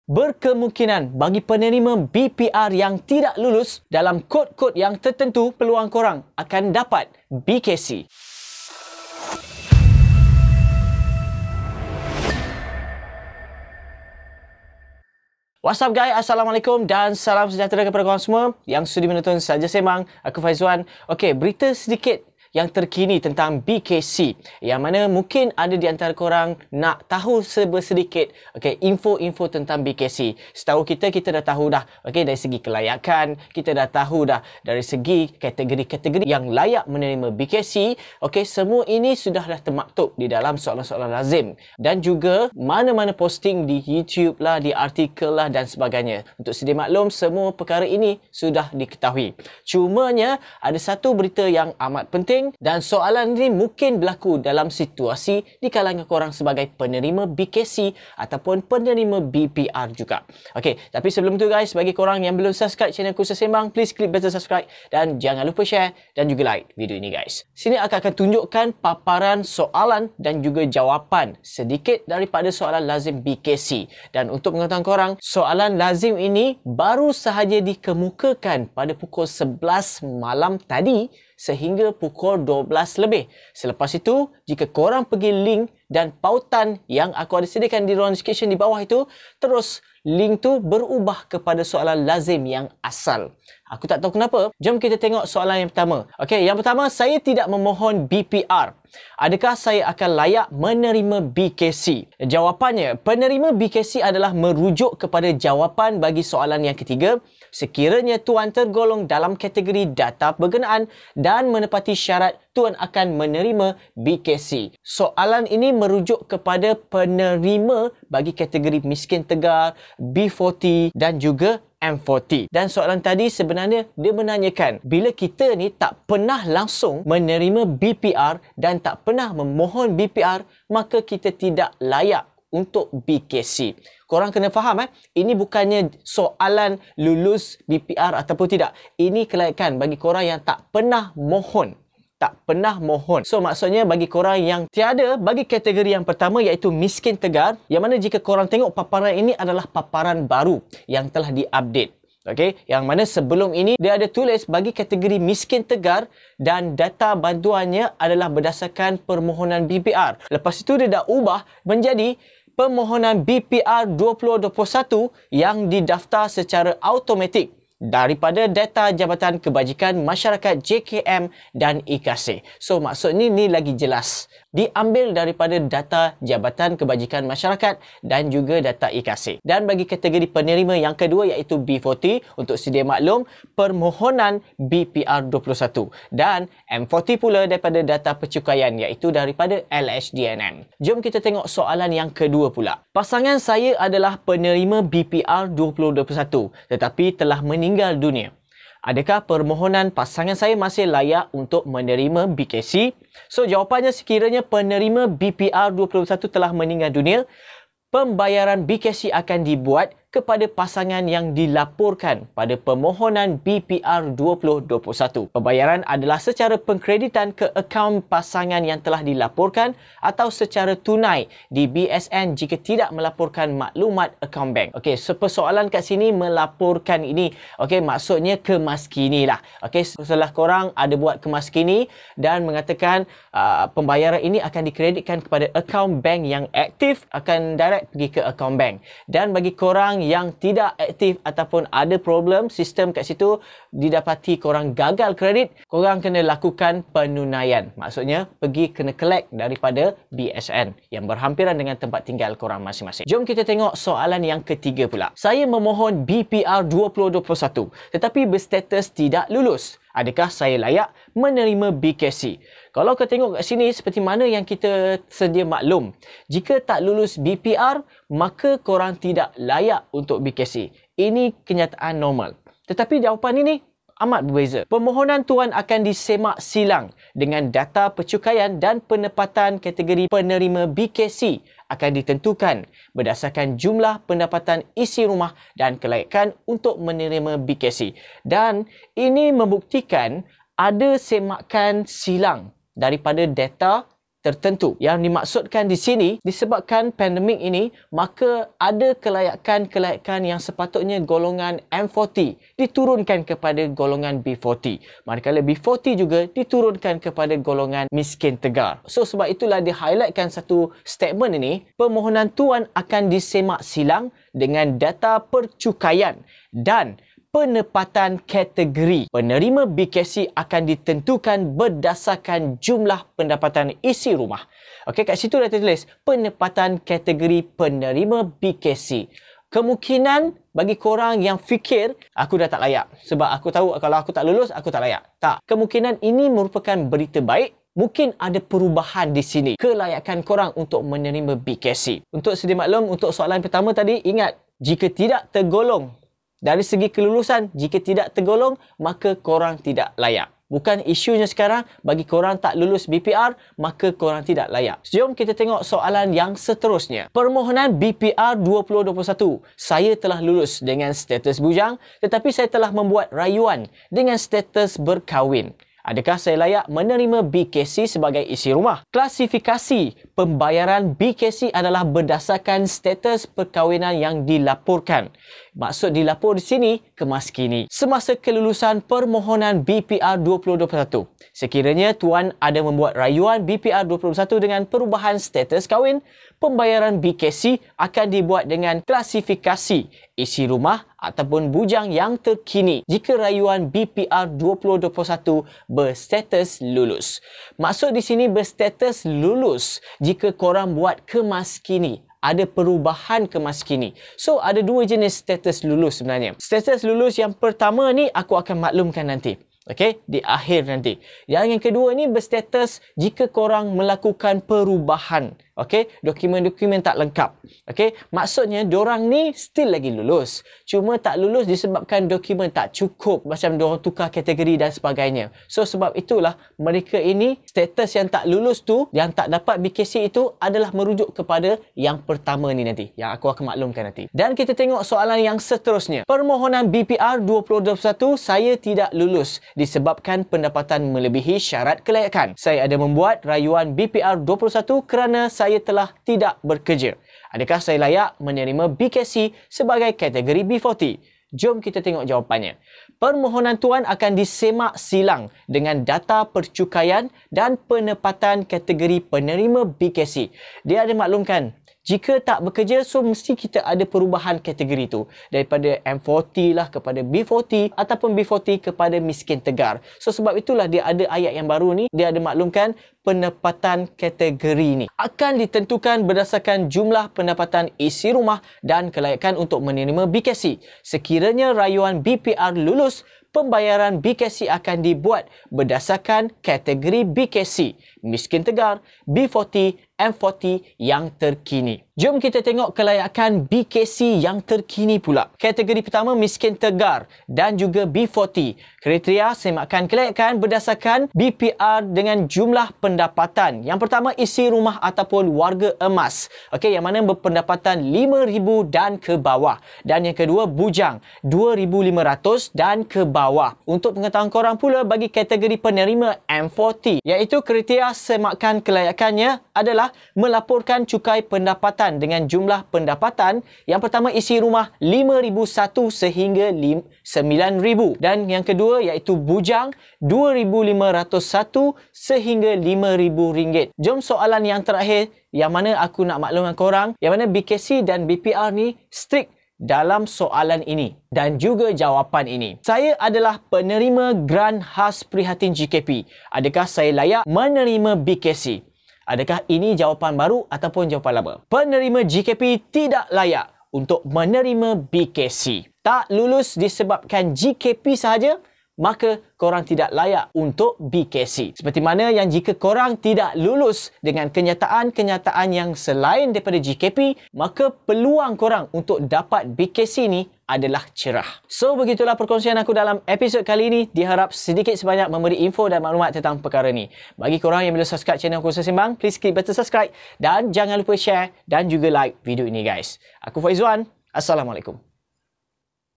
Berkemungkinan bagi penerima BPR yang tidak lulus dalam kod-kod yang tertentu, peluang korang akan dapat BKC. What's up guys, Assalamualaikum dan salam sejahtera kepada korang semua yang sudi menonton Saja Sembang. Aku Faizwan. Okey, berita sedikit yang terkini tentang BKC, yang mana mungkin ada di antara korang nak tahu sedikit info-info tentang BKC. Setahu kita dah tahu dah, dari segi kelayakan, kita dah tahu dah dari segi kategori-kategori yang layak menerima BKC. Semua ini sudahlah termaktub di dalam soalan-soalan lazim dan juga mana-mana posting di YouTube lah, di artikel lah dan sebagainya. Untuk sedia maklum, semua perkara ini sudah diketahui. Cumanya ada satu berita yang amat penting dan soalan ini mungkin berlaku dalam situasi di kalangan korang sebagai penerima BKC ataupun penerima BPR juga. Tapi sebelum tu guys, bagi korang yang belum subscribe channel aku Sembang, please klik button subscribe dan jangan lupa share dan juga like video ini guys. Sini akan tunjukkan paparan soalan dan juga jawapan sedikit daripada soalan lazim BKC. Dan untuk pengetahuan korang, soalan lazim ini baru sahaja dikemukakan pada pukul 11 malam tadi sehingga pukul 12 lebih. Selepas itu, jika korang pergi link dan pautan yang aku ada sediakan di ruang description di bawah itu, terus link tu berubah kepada soalan lazim yang asal. Aku tak tahu kenapa. Jom kita tengok soalan yang pertama. Yang pertama, saya tidak memohon BPR. Adakah saya akan layak menerima BKC? Jawapannya, penerima BKC adalah merujuk kepada jawapan bagi soalan yang ketiga. Sekiranya tuan tergolong dalam kategori data berkenaan dan menepati syarat, tuan akan menerima BKC. Soalan ini merujuk kepada penerima bagi kategori miskin tegar, B40 dan juga M40. Dan soalan tadi sebenarnya dia menanyakan, bila kita ni tak pernah langsung menerima BPR dan tak pernah memohon BPR, maka kita tidak layak untuk BKC. Korang kena faham ini bukannya soalan lulus BPR ataupun tidak. Ini kelayakan bagi korang yang tak pernah mohon. So maksudnya bagi korang yang tiada bagi kategori yang pertama, iaitu miskin tegar, yang mana jika korang tengok paparan ini adalah paparan baru yang telah diupdate. Yang mana sebelum ini dia ada tulis bagi kategori miskin tegar dan data bantuannya adalah berdasarkan permohonan BPR. Lepas itu dia dah ubah menjadi permohonan BPR 2021 yang didaftar secara automatik daripada data Jabatan Kebajikan Masyarakat JKM dan IKASI. So maksudnya ni lagi jelas diambil daripada data Jabatan Kebajikan Masyarakat dan juga data IKASI. Dan bagi kategori penerima yang kedua, iaitu B40, untuk sedia maklum, permohonan BPR 21 dan M40 pula daripada data percukaian, iaitu daripada LHDNM. Jom kita tengok soalan yang kedua pula. Pasangan saya adalah penerima BPR 2021 tetapi telah meninggal dunia. Adakah permohonan pasangan saya masih layak untuk menerima BKC? So jawapannya, sekiranya penerima BPR 2021 telah meninggal dunia, pembayaran BKC akan dibuat kepada pasangan yang dilaporkan pada permohonan BPR 2021. Pembayaran adalah secara pengkreditan ke akaun pasangan yang telah dilaporkan atau secara tunai di BSN jika tidak melaporkan maklumat akaun bank. So persoalan kat sini melaporkan ini, maksudnya kemaskini lah. Setelah korang ada buat kemaskini dan mengatakan pembayaran ini akan dikreditkan kepada akaun bank yang aktif, akan direct pergi ke akaun bank. Dan bagi korang yang tidak aktif ataupun ada problem sistem kat situ, didapati korang gagal kredit, korang kena lakukan penunaian. Maksudnya pergi kena collect daripada BSN yang berhampiran dengan tempat tinggal korang masing-masing. Jom kita tengok soalan yang ketiga pula. Saya memohon BPR 2021 tetapi berstatus tidak lulus. Adakah saya layak menerima BKC? Kalau kita tengok kat sini, seperti mana yang kita sedia maklum, jika tak lulus BPR, maka korang tidak layak untuk BKC. Ini kenyataan normal. Tetapi jawapan ini amat berbeza. Permohonan tuan akan disemak silang dengan data percukaian dan penempatan kategori penerima BKC akan ditentukan berdasarkan jumlah pendapatan isi rumah dan kelayakan untuk menerima BKC. Dan ini membuktikan ada semakan silang daripada data tertentu. Yang dimaksudkan di sini, disebabkan pandemik ini, maka ada kelayakan-kelayakan yang sepatutnya golongan M40 diturunkan kepada golongan B40. Manakala B40 juga diturunkan kepada golongan miskin tegar. So sebab itulah di-highlightkan satu statement ini, permohonan tuan akan disemak silang dengan data percukaian dan penempatan kategori. Penerima BKC akan ditentukan berdasarkan jumlah pendapatan isi rumah. Okey, kat situ dah tertulis penempatan kategori penerima BKC. Kemungkinan bagi korang yang fikir aku dah tak layak sebab aku tahu kalau aku tak lulus aku tak layak. Tak. Kemungkinan ini merupakan berita baik. Mungkin ada perubahan di sini kelayakan korang untuk menerima BKC. Untuk sedia maklum, untuk soalan pertama tadi, ingat jika tidak tergolong dari segi kelulusan, jika tidak tergolong, maka korang tidak layak. Bukan isunya sekarang, bagi korang tak lulus BPR, maka korang tidak layak. Jom kita tengok soalan yang seterusnya. Permohonan BPR 2021. Saya telah lulus dengan status bujang, tetapi saya telah membuat rayuan dengan status berkahwin. Adakah saya layak menerima BKC sebagai isi rumah? Klasifikasi pembayaran BKC adalah berdasarkan status perkahwinan yang dilaporkan. Maksud dilapor di sini, kemaskini. Semasa kelulusan permohonan BPR 2021, sekiranya tuan ada membuat rayuan BPR 2021 dengan perubahan status kahwin, pembayaran BKC akan dibuat dengan klasifikasi isi rumah ataupun bujang yang terkini jika rayuan BPR 2021 berstatus lulus. Maksud di sini berstatus lulus jika korang buat kemaskini. Ada perubahan kemaskini. So, ada dua jenis status lulus sebenarnya. Status lulus yang pertama ni aku akan maklumkan nanti. Okey, di akhir nanti. Yang kedua ni berstatus jika korang melakukan perubahan. Okey, dokumen-dokumen tak lengkap. Okey, maksudnya diorang ni still lagi lulus. Cuma tak lulus disebabkan dokumen tak cukup. Macam diorang tukar kategori dan sebagainya. So, sebab itulah mereka ini status yang tak lulus tu, yang tak dapat BKC itu adalah merujuk kepada yang pertama ni nanti. Yang aku akan maklumkan nanti. Dan kita tengok soalan yang seterusnya. Permohonan BPR 2021, saya tidak lulus disebabkan pendapatan melebihi syarat kelayakan. Saya ada membuat rayuan BPR 21 kerana saya telah tidak bekerja. Adakah saya layak menerima BKC sebagai kategori B40? Jom kita tengok jawapannya. Permohonan tuan akan disemak silang dengan data percukaian dan penempatan kategori penerima BKC. Dia ada maklumkan, jika tak bekerja, so mesti kita ada perubahan kategori tu. Daripada M40 lah kepada B40 ataupun B40 kepada miskin tegar. So sebab itulah dia ada ayat yang baru ni. Dia ada maklumkan penempatan kategori ni akan ditentukan berdasarkan jumlah pendapatan isi rumah dan kelayakan untuk menerima BKC. Sekiranya rayuan BPR lulus, pembayaran BKC akan dibuat berdasarkan kategori BKC, miskin tegar, B40, M40 yang terkini. Jom kita tengok kelayakan BKC yang terkini pula. Kategori pertama miskin tegar dan juga B40. Kriteria semakan kelayakan berdasarkan BPR dengan jumlah pendapatan. Yang pertama isi rumah ataupun warga emas. Okey, yang mana berpendapatan 5,000 dan ke bawah. Dan yang kedua bujang 2,500 dan ke bawah. Untuk pengetahuan korang pula bagi kategori penerima M40, iaitu kriteria semakan kelayakannya adalah melaporkan cukai pendapatan dengan jumlah pendapatan. Yang pertama isi rumah 5,001 sehingga 9,000 dan yang kedua iaitu bujang 2,501 sehingga 5,000 ringgit. Jom soalan yang terakhir yang mana aku nak maklumkan korang, yang mana BKC dan BPR ni strict dalam soalan ini dan juga jawapan ini. Saya adalah penerima grant khas prihatin GKP. Adakah saya layak menerima BKC? Adakah ini jawapan baru ataupun jawapan lama? Penerima GKP tidak layak untuk menerima BKC. Tak lulus disebabkan GKP sahaja, maka korang tidak layak untuk BKC. Seperti mana yang jika korang tidak lulus dengan kenyataan-kenyataan yang selain daripada GKP, maka peluang korang untuk dapat BKC ni adalah cerah. So, begitulah perkongsian aku dalam episod kali ini. Diharap sedikit sebanyak memberi info dan maklumat tentang perkara ni. Bagi korang yang belum subscribe channel Kursus Sembang, please klik button subscribe dan jangan lupa share dan juga like video ini guys. Aku Faizwan. Assalamualaikum.